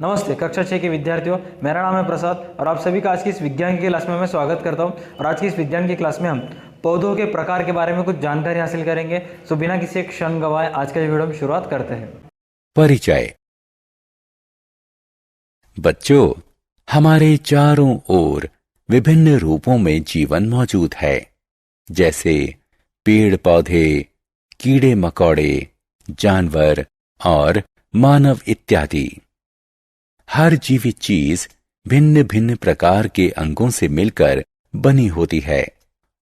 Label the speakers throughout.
Speaker 1: नमस्ते कक्षा 6 के विद्यार्थियों, मेरा नाम है प्रसाद और आप सभी का आज की इस विज्ञान की क्लास में मैं स्वागत करता हूं। और आज की इस विज्ञान की क्लास में हम पौधों के प्रकार के बारे में कुछ जानकारी हासिल करेंगे। सो बिना किसी एक क्षण गवाए आज के वीडियो में शुरुआत करते हैं।
Speaker 2: परिचय। बच्चों, हमारे चारों ओर विभिन्न रूपों में जीवन मौजूद है, जैसे पेड़ पौधे, कीड़े मकोड़े, जानवर और मानव इत्यादि। हर जीवित चीज भिन्न भिन्न प्रकार के अंगों से मिलकर बनी होती है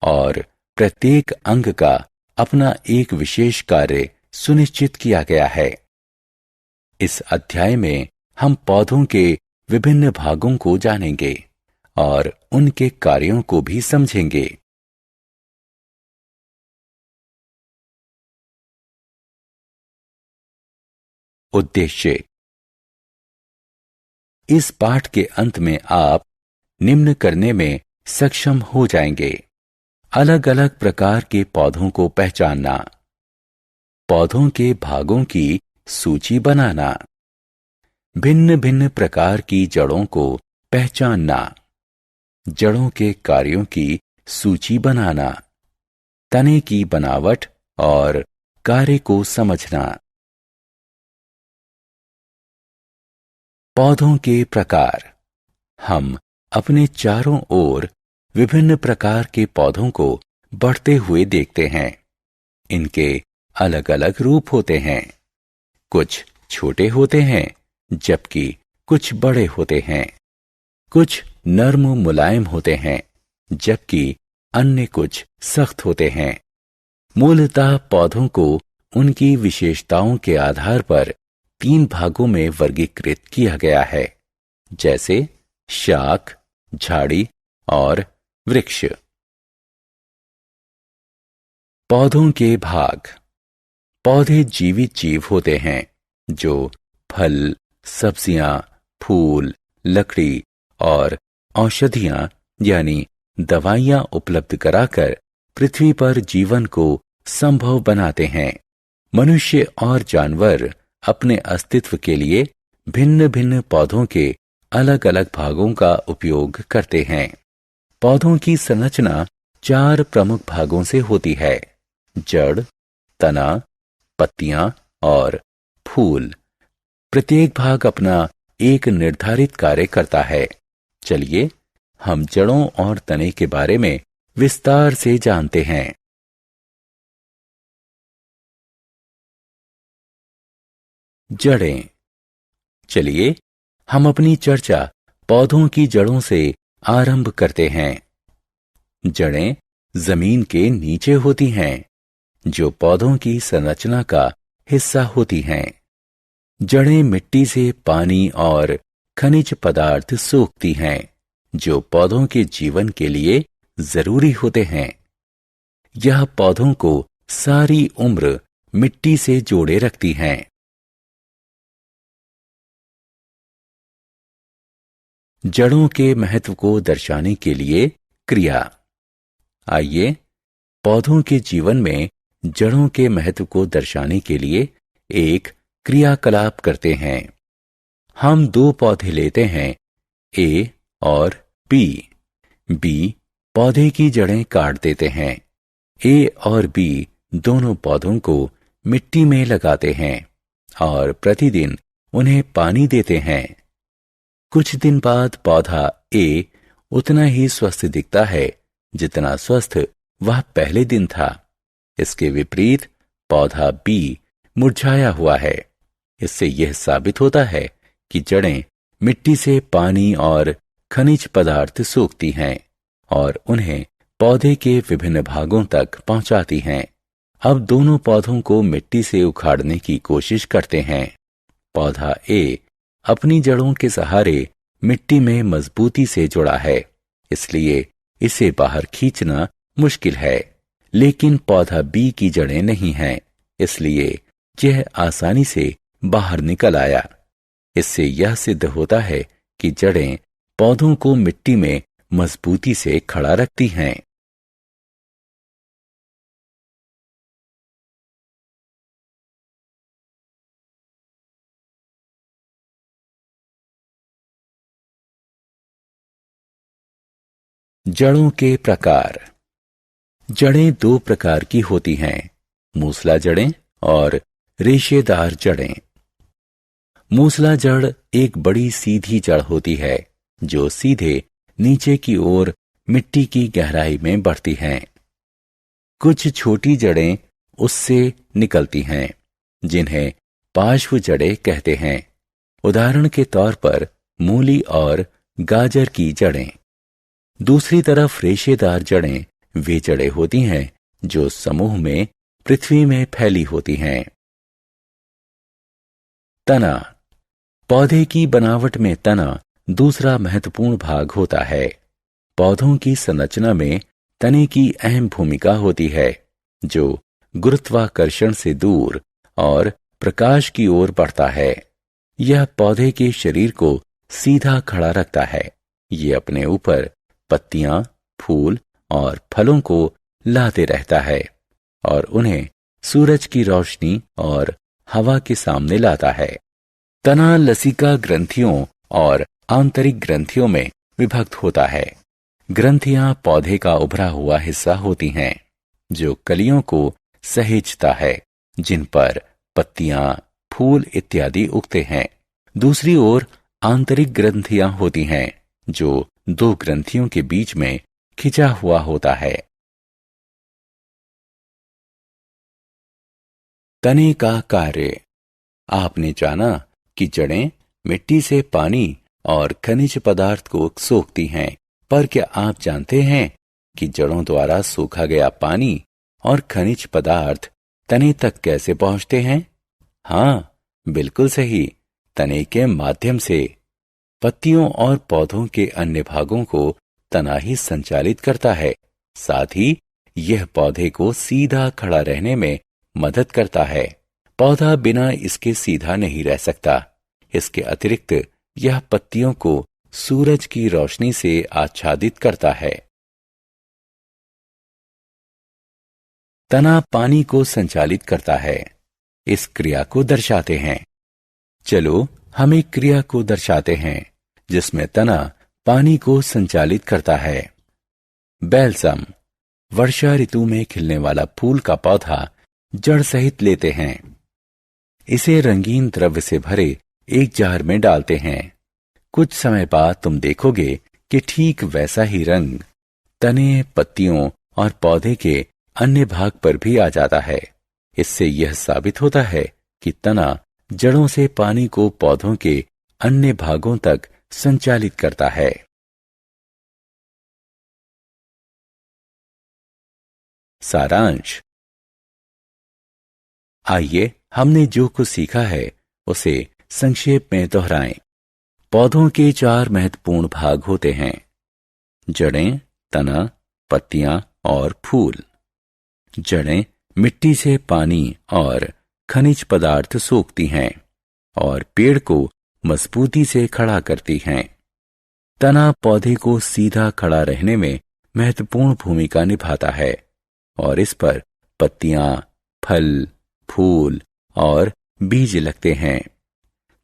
Speaker 2: और प्रत्येक अंग का अपना एक विशेष कार्य सुनिश्चित किया गया है। इस अध्याय में हम पौधों के विभिन्न भागों को जानेंगे और उनके कार्यों को भी समझेंगे। उद्देश्य। इस पाठ के अंत में आप निम्न करने में सक्षम हो जाएंगे: अलग अलग प्रकार के पौधों को पहचानना, पौधों के भागों की सूची बनाना, भिन्न भिन्न प्रकार की जड़ों को पहचानना, जड़ों के कार्यों की सूची बनाना, तने की बनावट और कार्य को समझना। पौधों के प्रकार। हम अपने चारों ओर विभिन्न प्रकार के पौधों को बढ़ते हुए देखते हैं। इनके अलग अलग रूप होते हैं। कुछ छोटे होते हैं जबकि कुछ बड़े होते हैं। कुछ नर्म मुलायम होते हैं जबकि अन्य कुछ सख्त होते हैं। मूलतः पौधों को उनकी विशेषताओं के आधार पर 3 भागों में वर्गीकृत किया गया है, जैसे शाख, झाड़ी और वृक्ष। पौधों के भाग। पौधे जीवित जीव होते हैं जो फल, सब्जियां, फूल, लकड़ी और औषधियां यानी दवाइयां उपलब्ध कराकर पृथ्वी पर जीवन को संभव बनाते हैं। मनुष्य और जानवर अपने अस्तित्व के लिए भिन्न भिन्न पौधों के अलग अलग भागों का उपयोग करते हैं। पौधों की संरचना 4 प्रमुख भागों से होती है: जड़, तना, पत्तियां और फूल। प्रत्येक भाग अपना एक निर्धारित कार्य करता है। चलिए हम जड़ों और तने के बारे में विस्तार से जानते हैं। जड़ें। चलिए हम अपनी चर्चा पौधों की जड़ों से आरंभ करते हैं। जड़ें जमीन के नीचे होती हैं, जो पौधों की संरचना का हिस्सा होती हैं। जड़ें मिट्टी से पानी और खनिज पदार्थ सोखती हैं, जो पौधों के जीवन के लिए जरूरी होते हैं। यह पौधों को सारी उम्र मिट्टी से जोड़े रखती हैं। जड़ों के महत्व को दर्शाने के लिए क्रिया। आइए पौधों के जीवन में जड़ों के महत्व को दर्शाने के लिए एक क्रियाकलाप करते हैं। हम 2 पौधे लेते हैं, ए और बी। बी पौधे की जड़ें काट देते हैं। ए और बी दोनों पौधों को मिट्टी में लगाते हैं और प्रतिदिन उन्हें पानी देते हैं। कुछ दिन बाद पौधा ए उतना ही स्वस्थ दिखता है जितना स्वस्थ वह पहले दिन था। इसके विपरीत पौधा बी मुरझाया हुआ है। इससे यह साबित होता है कि जड़ें मिट्टी से पानी और खनिज पदार्थ सोखती हैं और उन्हें पौधे के विभिन्न भागों तक पहुंचाती हैं। अब दोनों पौधों को मिट्टी से उखाड़ने की कोशिश करते हैं। पौधा ए अपनी जड़ों के सहारे मिट्टी में मजबूती से जुड़ा है, इसलिए इसे बाहर खींचना मुश्किल है। लेकिन पौधा बी की जड़ें नहीं हैं, इसलिए यह आसानी से बाहर निकल आया। इससे यह सिद्ध होता है कि जड़ें पौधों को मिट्टी में मजबूती से खड़ा रखती हैं। जड़ों के प्रकार। जड़ें दो प्रकार की होती हैं, मूसला जड़ें और रेशेदार जड़ें। मूसला जड़ एक बड़ी सीधी जड़ होती है जो सीधे नीचे की ओर मिट्टी की गहराई में बढ़ती हैं। कुछ छोटी जड़ें उससे निकलती हैं जिन्हें पार्श्व जड़ें कहते हैं। उदाहरण के तौर पर मूली और गाजर की जड़ें। दूसरी तरफ रेशेदार जड़ें वे जड़ें होती हैं जो समूह में पृथ्वी में फैली होती हैं। तना। पौधे की बनावट में तना दूसरा महत्वपूर्ण भाग होता है। पौधों की संरचना में तने की अहम भूमिका होती है जो गुरुत्वाकर्षण से दूर और प्रकाश की ओर बढ़ता है। यह पौधे के शरीर को सीधा खड़ा रखता है। ये अपने ऊपर पत्तियां, फूल और फलों को लाते रहता है और उन्हें सूरज की रोशनी और हवा के सामने लाता है। तना लसिका ग्रंथियों और आंतरिक ग्रंथियों में विभक्त होता है। ग्रंथियां पौधे का उभरा हुआ हिस्सा होती हैं जो कलियों को सहेजता है, जिन पर पत्तियां, फूल इत्यादि उगते हैं। दूसरी ओर आंतरिक ग्रंथियां होती हैं जो दो ग्रंथियों के बीच में खिंचा हुआ होता है। तने का कार्य। आपने जाना कि जड़ें मिट्टी से पानी और खनिज पदार्थ को सोखती हैं, पर क्या आप जानते हैं कि जड़ों द्वारा सोखा गया पानी और खनिज पदार्थ तने तक कैसे पहुंचते हैं? हाँ, बिल्कुल सही, तने के माध्यम से। पत्तियों और पौधों के अन्य भागों को तना ही संचालित करता है। साथ ही यह पौधे को सीधा खड़ा रहने में मदद करता है। पौधा बिना इसके सीधा नहीं रह सकता। इसके अतिरिक्त यह पत्तियों को सूरज की रोशनी से आच्छादित करता है। तना पानी को संचालित करता है। इस क्रिया को दर्शाते हैं। चलो हम एक क्रिया को दर्शाते हैं जिसमें तना पानी को संचालित करता है। बैल्सम। वर्षा ऋतु में खिलने वाला फूल का पौधा जड़ सहित लेते हैं। इसे रंगीन द्रव्य से भरे एक जार में डालते हैं। कुछ समय बाद तुम देखोगे कि ठीक वैसा ही रंग तने, पत्तियों और पौधे के अन्य भाग पर भी आ जाता है। इससे यह साबित होता है कि तना जड़ों से पानी को पौधों के अन्य भागों तक संचालित करता है। सारांश। आइए हमने जो कुछ सीखा है उसे संक्षेप में दोहराएं। पौधों के 4 महत्वपूर्ण भाग होते हैं: जड़ें, तना, पत्तियां और फूल। जड़ें मिट्टी से पानी और खनिज पदार्थ सोखती हैं और पेड़ को मजबूती से खड़ा करती हैं। तना पौधे को सीधा खड़ा रहने में महत्वपूर्ण भूमिका निभाता है और इस पर पत्तियां, फल, फूल और बीज लगते हैं।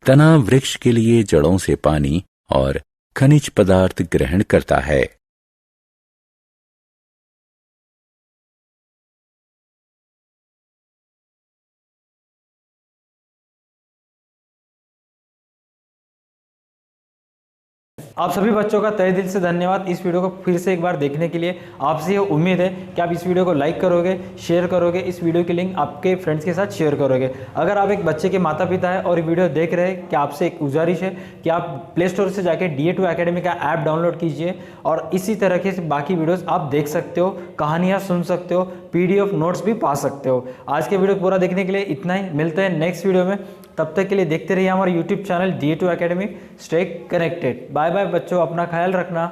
Speaker 2: तना वृक्ष के लिए जड़ों से पानी और खनिज पदार्थ ग्रहण करता है।
Speaker 1: आप सभी बच्चों का तहे दिल से धन्यवाद इस वीडियो को फिर से एक बार देखने के लिए। आपसे ये उम्मीद है कि आप इस वीडियो को लाइक करोगे, शेयर करोगे, इस वीडियो की लिंक आपके फ्रेंड्स के साथ शेयर करोगे। अगर आप एक बच्चे के माता पिता है और ये वीडियो देख रहे हैं, कि आपसे एक गुजारिश है कि आप प्ले स्टोर से जाके DA2 एकेडमी का ऐप डाउनलोड कीजिए और इसी तरह के बाकी वीडियोज़ आप देख सकते हो, कहानियाँ सुन सकते हो, PDF नोट्स भी पा सकते हो। आज के वीडियो को पूरा देखने के लिए इतना ही। मिलते हैं नेक्स्ट वीडियो में। तब तक के लिए देखते रहिए हमारा YouTube channel DA2 academy. Stay connected. Bye bye बच्चों, अपना ख्याल रखना।